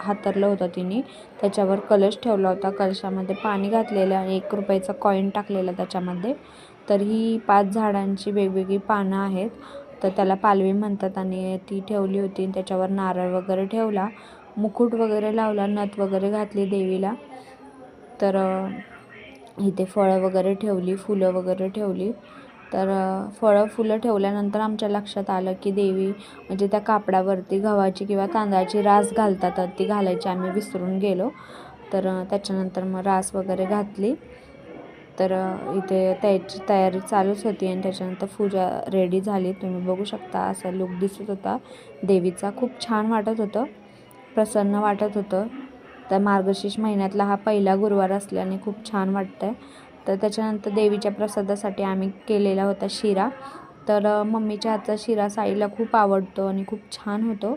हातरलं होतं तिने, त्याच्यावर कलश ठेवला होता. कलशामध्ये पाणी घातलेलं आणि 1 रुपयाचा कॉईन टाकलेला त्याच्यामध्ये. तर ही 5 झाडांची वेगवेगळी पानं आहेत, तर त्याला पालवी म्हणतात. आणि ती ठेवली होती. त्याच्यावर नारळ वगैरे ठेवला, मुकुट वगैरे लावला, नथ वगैरे घातली देवीला. तर इथे फळं वगैरे ठेवली, फुलं वगैरे ठेवली. तर फळं फुलं ठेवल्यानंतर आमच्या लक्षात आलं की देवी म्हणजे त्या कापडावरती गव्हाची किंवा तांदळाची रास घालतात, तर ती घालायची आम्ही विसरून गेलो. तर त्याच्यानंतर मग रास वगैरे घातली. तर इथे त्याची तयारी चालूच होती आणि त्याच्यानंतर पूजा रेडी झाली. तुम्ही बघू शकता असा लुक दिसत होता देवीचा. खूप छान वाटत होतं, प्रसन्न वाटत होतं. तर मार्गशीर्ष महिन्यातला हा पहिला गुरुवार असल्याने खूप छान वाटतं आहे. तर त्याच्यानंतर देवीच्या प्रसादासाठी आम्ही केलेला होता शिरा. तर मम्मीच्या हातचा शिरा साईला खूप आवडतो आणि खूप छान होतो.